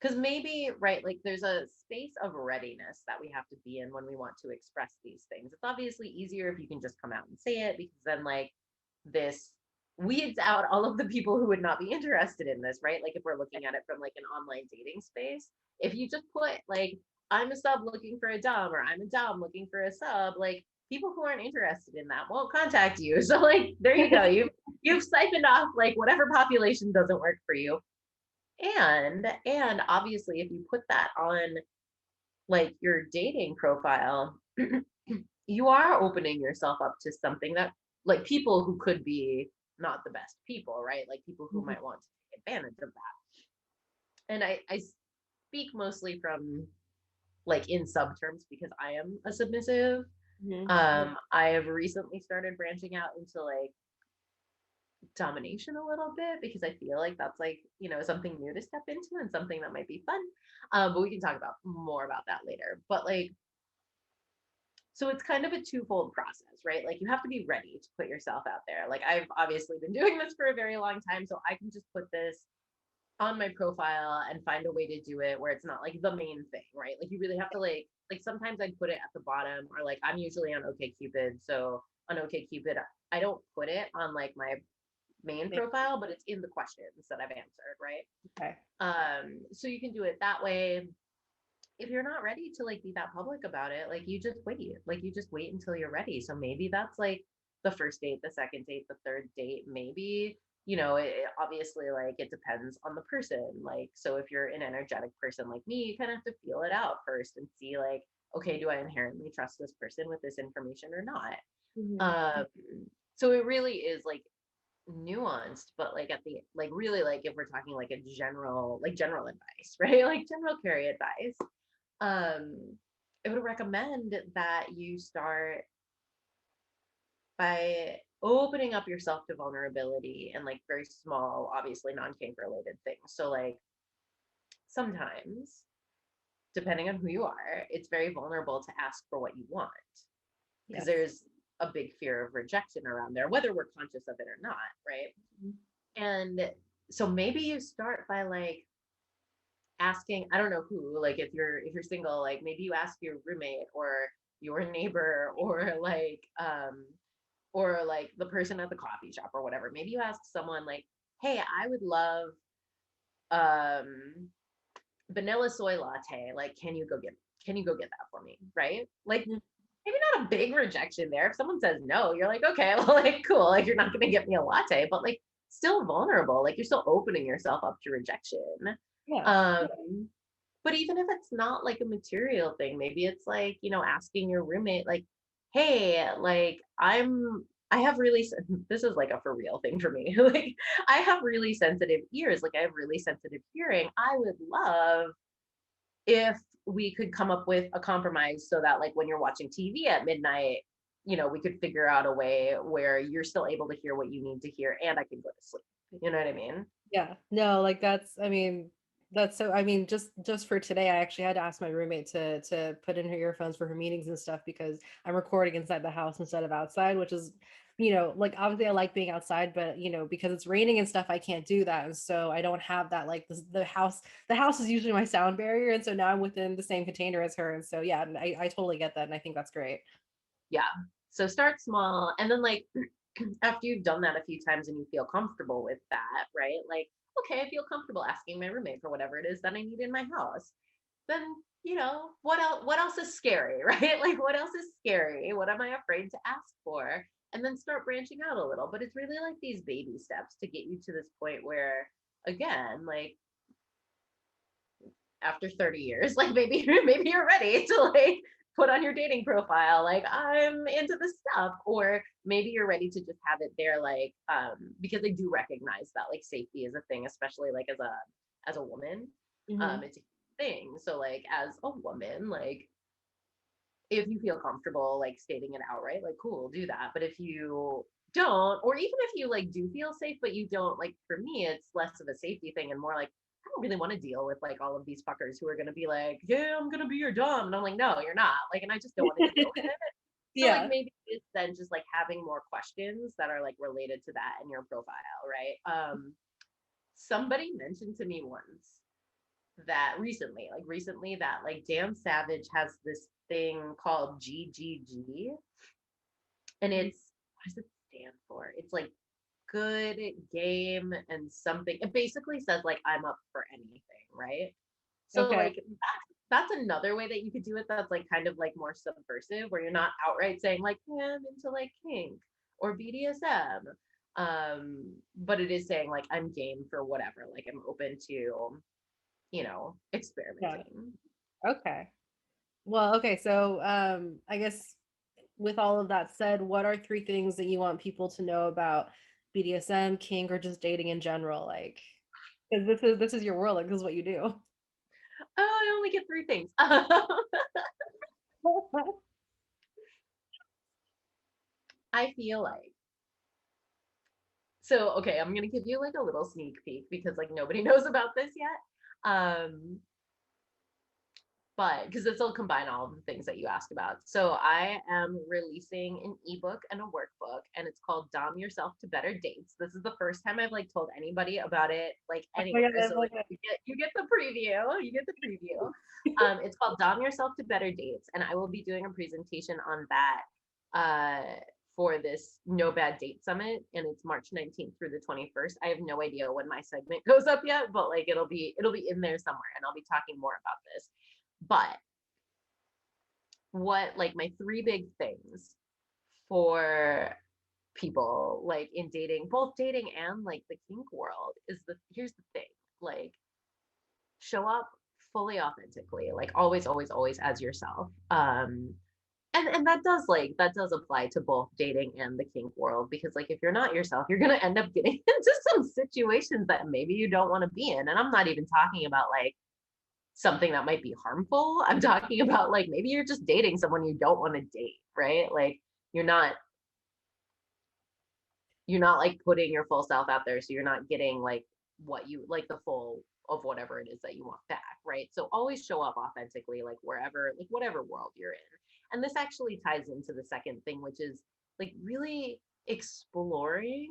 because maybe, right, like there's a space of readiness that we have to be in when we want to express these things. It's obviously easier if you can just come out and say it, because then like this weeds out all of the people who would not be interested in this, right? Like if we're looking at it from like an online dating space, if you just put like I'm a sub looking for a dom, or I'm a dom looking for a sub, like people who aren't interested in that won't contact you. So like there you go, you've siphoned off like whatever population doesn't work for you. And obviously if you put that on like your dating profile, you are opening yourself up to something that like people who could be not the best people, right? Like people who
Mhm.
might want to take advantage of that. And I speak mostly from like in sub terms because I am a submissive.
Mhm.
I have recently started branching out into like domination a little bit, because I feel like that's like, something new to step into and something that might be fun. But we can talk about more about that later. But like, so it's kind of a twofold process, right? Like you have to be ready to put yourself out there. Like I've obviously been doing this for a very long time, so I can just put this on my profile and find a way to do it where it's not like the main thing, right? Like you really have to like sometimes I'd put it at the bottom, or like I'm usually on OkCupid, so on OkCupid I don't put it on like my main
Yeah.
profile, but it's in the questions that I've answered, right?
Okay.
So you can do it that way. If you're not ready to like be that public about it, like you just wait until you're ready. So maybe that's like the first date, the second date, the third date, maybe, it obviously like it depends on the person. Like, so if you're an energetic person like me, you kind of have to feel it out first and see like, okay, do I inherently trust this person with this information or not?
Mhm.
Um, so it really is like nuanced, but like at the like really like if we're talking like a general advice, right? Like general carry advice, um, I would recommend that you start by opening up yourself to vulnerability and like very small, obviously non-kink related things. So like sometimes depending on who you are, it's very vulnerable to ask for what you want because
Yes.
there's a big fear of rejection around there, whether we're conscious of it or not, right? And so maybe you start by like asking, I don't know who, like if you're single, like maybe you ask your roommate or your neighbor or like the person at the coffee shop or whatever. Maybe you ask someone like, "Hey, I would love um vanilla soy latte. Like, can you go get that for me?" Right? Like
Mhm.
maybe not a big rejection there. If someone says no, you're like, okay, well, like cool. Like you're not gonna get me a latte, but like still vulnerable. Like you're still opening yourself up to rejection.
Yeah.
Um, but even if it's not like a material thing, maybe it's like, asking your roommate, like, hey, like I have really, this is like a for real thing for me. Like, I have really sensitive ears. Like, I have really sensitive hearing. I would love if we could come up with a compromise so that, like, when you're watching TV at midnight, we could figure out a way where you're still able to hear what you need to hear and I can go to sleep. You know what I mean?
Yeah. No, like that's, I mean, that's so, I mean, just for today, I actually had to ask my roommate to put in her earphones for her meetings and stuff because I'm recording inside the house instead of outside, which is, like obviously I like being outside, but because it's raining and stuff, I can't do that. And so I don't have that, like the house is usually my sound barrier. And so now I'm within the same container as her. And so yeah, and I totally get that. And I think that's great.
Yeah. So start small and then like after you've done that a few times and you feel comfortable with that, right? Like, okay, I feel comfortable asking my roommate for whatever it is that I need in my house. Then, what else is scary, right? Like what else is scary? What am I afraid to ask for? And then start branching out a little. But it's really like these baby steps to get you to this point where again, like after 30 years, like maybe you're ready to like put on your dating profile like I'm into this stuff, or maybe you're ready to just have it there, like because I do recognize that like safety is a thing, especially like as a woman.
Hmm.
It's a thing. So like as a woman, like if you feel comfortable like stating it outright, like cool, do that. But if you don't, or even if you like do feel safe but you don't, like for me it's less of a safety thing and more like I don't really want to deal with like all of these fuckers who are going to be like, yeah, I'm going to be your dom, and I'm like, no, you're not, like, and I just don't want to deal with it. So like
Yeah.
maybe it's then just like having more questions that are like related to that in your profile, right? Somebody mentioned to me once that recently that like Dan Savage has this thing called GGG, and
Mhm.
it's, what does it stand for? It's like good game and something. It basically says like I'm up for anything, right? So
Okay.
like that's another way that you could do it that's like kind of like more subversive, where you're not outright saying like, yeah, I'm into like kink or BDSM. But it is saying like I'm game for whatever, like I'm open to,
Got it.
experimenting.
Okay. Well, okay, so I guess with all of that said, what are three things that you want people to know about BDSM, kink, or just dating in general? Like, because this is your world, like this is what you do.
Oh, I only get three things. I feel like, so okay, I'm gonna give you like a little sneak peek because like nobody knows about this yet. But because this will combine all of the things that you asked about. So I am releasing an ebook and a workbook, and it's called Dom Yourself to Better Dates. This is the first time I've like told anybody about it, like
Oh my God,
anywhere.
I
So
love
like you get the preview. You get the preview.
it.
It's called Dom Yourself to Better Dates, and I will be doing a presentation on that for this No Bad Date Summit, and it's March 19th through the 21st. I have no idea when my segment goes up yet, but like it'll be in there somewhere, and I'll be talking more about this. But what, like, my three big things for people like in dating, both dating and like the kink world, is here's the thing, like, show up fully authentically, like always, always, always as yourself. And that does apply to both dating and the kink world, because like if you're not yourself, you're gonna end up getting into some situations that maybe you don't want to be in. And I'm not even talking about like something that might be harmful. I'm talking about like maybe you're just dating someone you don't want to date, right? Like you're not you're not like putting your full self out there, so you're not getting like what you like, the full of whatever it is that you want back, right? So always show up authentically, like wherever, like whatever world you're in. And this actually ties into the second thing, which is like really exploring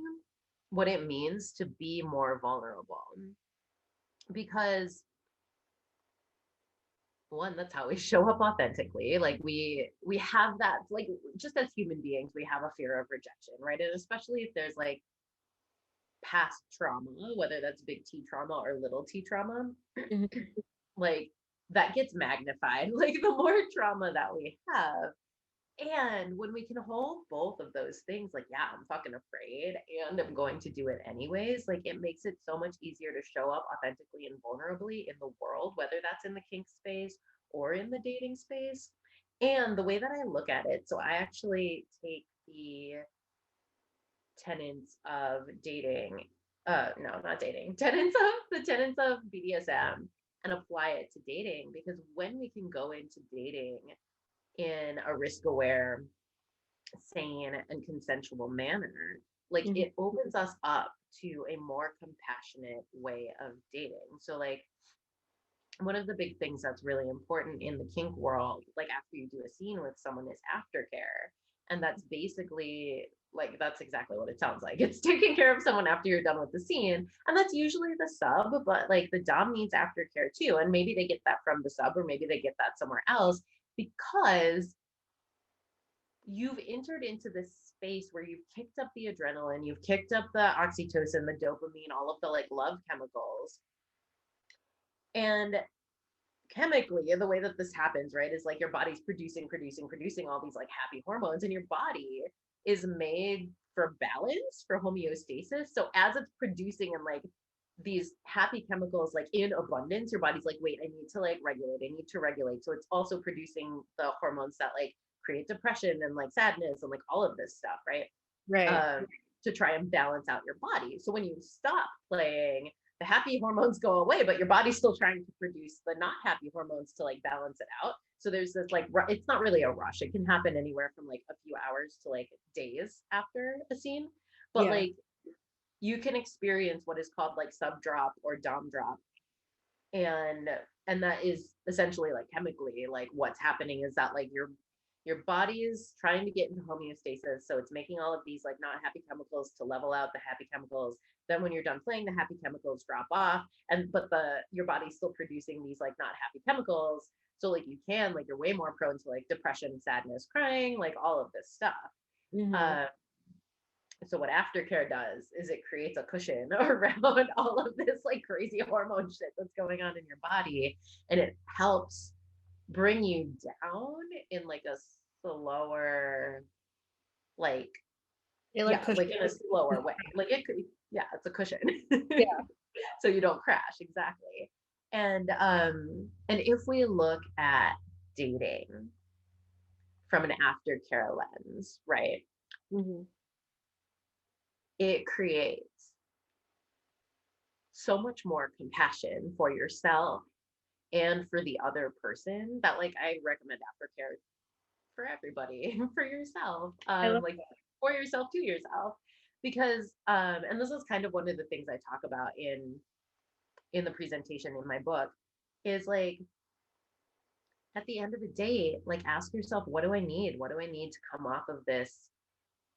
what it means to be more vulnerable. Because one, that's how we show up authentically. Like we have that, like, just as human beings, we have a fear of rejection, right? And especially if there's like past trauma, whether that's big T trauma or little T trauma,
Mhm.
like that gets magnified, like the more trauma that we have. And when we can hold both of those things, like, yeah, I'm fucking afraid and I'm going to do it anyways, like it makes it so much easier to show up authentically and vulnerably in the world, whether that's in the kink space or in the dating space. And the way that I look at it, so I actually take the tenets of dating, no, not dating, tenets of BDSM and apply it to dating, because when we can go into dating in a risk aware, sane, and consensual manner, like
Mhm.
it opens us up to a more compassionate way of dating. So like one of the big things that's really important in the kink world, like after you do a scene with someone, is aftercare. And that's basically like, that's exactly what it sounds like. It's taking care of someone after you're done with the scene. And that's usually the sub, but like the dom needs aftercare too. And maybe they get that from the sub, or maybe they get that somewhere else, because you've entered into this space where you've kicked up the adrenaline, you've kicked up the oxytocin, the dopamine, all of the like love chemicals. And chemically, the way that this happens, right, is like your body's producing all these like happy hormones, and your body is made for balance, for homeostasis. So as it's producing and like these happy chemicals like in abundance, your body's like, wait, I need to like regulate, I need to regulate. So it's also producing the hormones that like create depression and like sadness and like all of this stuff, right?
Right.
um, to try and balance out your body. So when you stop playing, the happy hormones go away, but your body's still trying to produce the not happy hormones to like balance it out. So there's this like, it's not really a rush. It can happen anywhere from like a few hours to like days after a scene. But
Yeah.
like you can experience what is called like sub drop or dom drop. And and that is essentially like chemically like what's happening is that like your body is trying to get into homeostasis, so it's making all of these like not happy chemicals to level out the happy chemicals. Then when you're done playing, the happy chemicals drop off, and but the your body's still producing these like not happy chemicals, so like you can like you're way more prone to like depression, sadness, crying, like all of this stuff.
Hmm.
uh, so what aftercare does is it creates a cushion around all of this like crazy hormone shit that's going on in your body, and it helps bring you down in like a slower, like,
It like
yeah,
pushes.
like in a slower way. Like it could, yeah, it's a cushion.
Yeah.
So you don't crash, exactly. And if we look at dating from an aftercare lens, right?
Hmm.
It creates so much more compassion for yourself and for the other person, that like I recommend aftercare for everybody, for yourself,
I love
like for yourself, to yourself. Because and this is kind of one of the things I talk about in the presentation in my book, is like at the end of the day, like ask yourself, what do I need, what do I need to come off of this,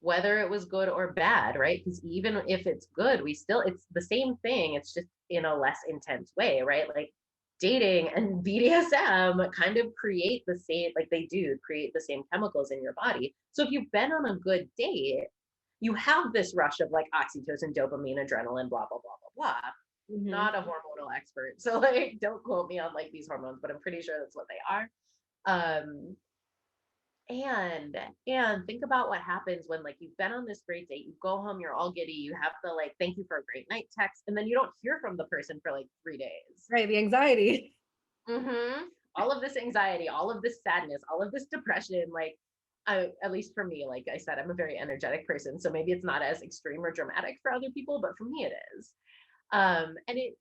whether it was good or bad, right? Because even if it's good, we still, it's the same thing, it's just in a less intense way, right? Like dating and BDSM kind of create the same, like they do create the same chemicals in your body. So if you've been on a good date, you have this rush of like oxytocin, dopamine, adrenaline, blah, blah, blah, blah, blah.
Hmm.
Not a hormonal expert. So like don't quote me on like these hormones, but I'm pretty sure that's what they are. Um, and think about what happens when like you've been on this great date, you go home, you're all giddy, you have the like thank you for a great night text, and then you don't hear from the person for like 3 days.
Right. The anxiety.
All of this anxiety, all of this sadness, all of this depression, like at least for me, like I said, I'm a very energetic person, so maybe it's not as extreme or dramatic for other people, but for me it is. And it,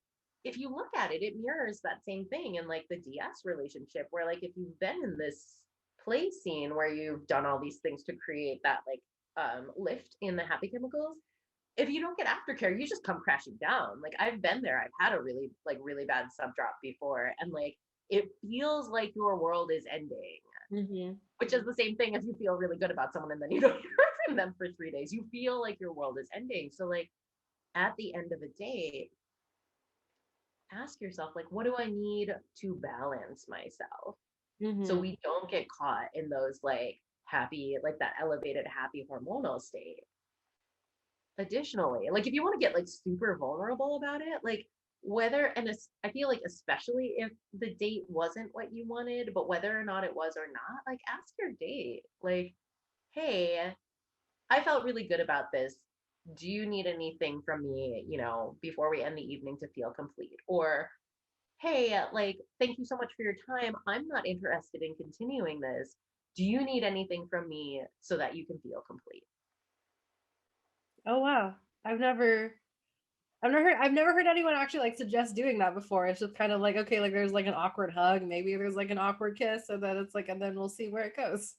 if you look at it, it mirrors that same thing in like the DS relationship, where like if you've been in this play scene where you've done all these things to create that like lift in the happy chemicals, if you don't get aftercare, you just come crashing down. Like I've been there. I've had a really bad sub drop before, and like it feels like your world is ending,
Mm-hmm.
which is the same thing if you feel really good about someone and then you don't hear from them for 3 days. You feel like your world is ending. So like at the end of a day, ask yourself, like, what do I need to balance myself? So
Mm-hmm.
we don't get caught in those like happy, like that elevated happy hormonal state. Additionally, like if you want to get like super vulnerable about it, like whether, and I feel like especially if the date wasn't what you wanted, but whether or not it was or not, like ask your date, like, hey, I felt really good about this. Do you need anything from me, before we end the evening to feel complete? Or, hey, like, thank you so much for your time. I'm not interested in continuing this. Do you need anything from me so that you can feel complete?
Oh wow. I've never I've never heard anyone actually like suggest doing that before. It's just kind of like, okay, like there's like an awkward hug, maybe there's like an awkward kiss, and then it's like, and then we'll see where it goes.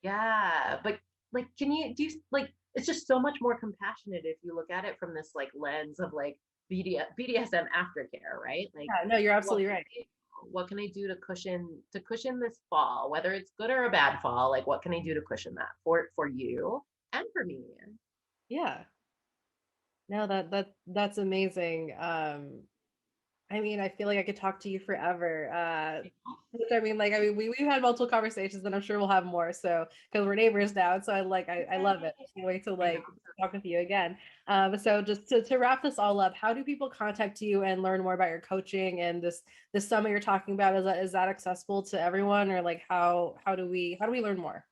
Yeah, but like, can you do you, like it's just so much more compassionate if you look at it from this like lens of like BDSM aftercare, right? Like,
Yeah, no, you're
what
absolutely
can
right.
I do? What can I do to cushion this fall, whether it's good or a bad fall? Like, what can I do to cushion that for you and for me?
Yeah. No, that's amazing. I mean, I feel like I could talk to you forever. Which I mean, we've had multiple conversations, and I'm sure we'll have more. So, because we're neighbors now, so I love it. I can't wait to
I know.
like talk with you again. So just to wrap this all up, how do people contact you and learn more about your coaching and this summit you're talking about? Is that accessible to everyone, or like how do we learn more?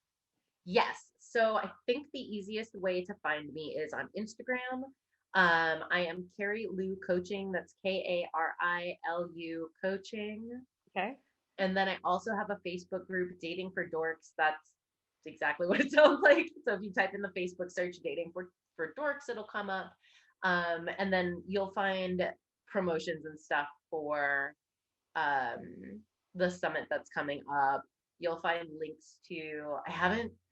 Yes. So I think the easiest way to find me is on Instagram. I am Kari Lu Coaching. That's KARILU Coaching.
Okay.
And then I also have a Facebook group, Dating for Dorks. That's exactly what it sounds like. So if you type in the Facebook search Dating for Dorks, it'll come up. And then you'll find promotions and stuff for um, the summit that's coming up. You'll find links to I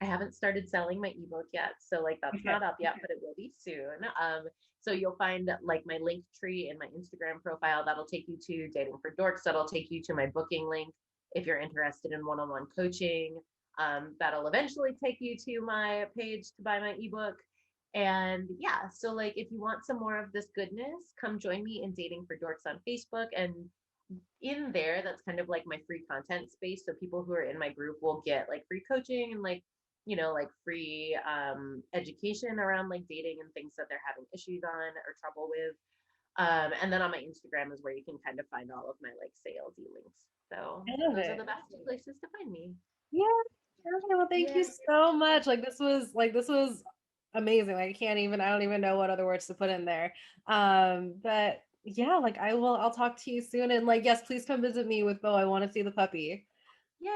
haven't started selling my ebook yet, so like that's
Okay.
not up yet, but it will be soon. So you'll find like my link tree in my Instagram profile that'll take you to Dating for Dorks. That'll take you to my booking link if you're interested in one-on-one coaching. That'll eventually take you to my page to buy my ebook. And yeah, so like if you want some more of this goodness, come join me in Dating for Dorks on Facebook. And in there, that's kind of like my free content space. So people who are in my group will get like free coaching and like, like free education around like dating and things that they're having issues on or trouble with. And then on my Instagram is where you can kind of find all of my like salesy links. So
I love
those are
it.
the best two places to find me.
Yeah. Okay, well, thank you
Yeah.
so much. This was amazing. Like I don't even know what other words to put in there. But yeah, like I'll talk to you soon. And like, yes, please come visit me with Beau. I want to see the puppy.
Yay.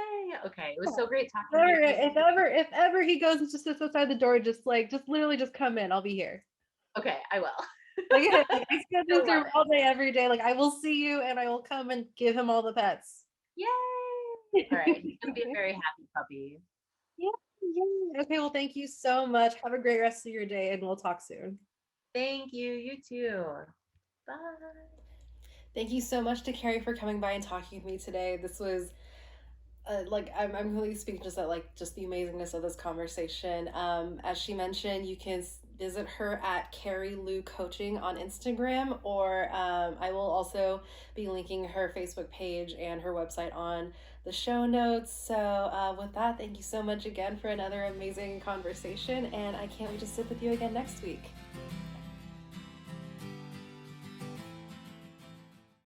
Okay. It was so great talking to you.
Or if ever he goes and just sits outside the door, just literally just come in. I'll be here.
Okay, I will.
Like I spend
I
this
love
room
it.
all day, every day. Like I will see you and I will come and give him all the pets.
Yay. All right. He's going to be a very happy puppy.
Yeah, yeah. Okay, well, thank you so much. Have a great rest of your day, and we'll talk soon.
Thank you. You too. Bye.
Thank you so much to Carrie for coming by and talking with me today. This was like I'm really speaking just at like just the amazingness of this conversation. As she mentioned, you can visit her at Kari Lu Coaching on Instagram, or I will also be linking her Facebook page and her website on the show notes. So with that, thank you so much again for another amazing conversation, and I can't wait to sit with you again next week.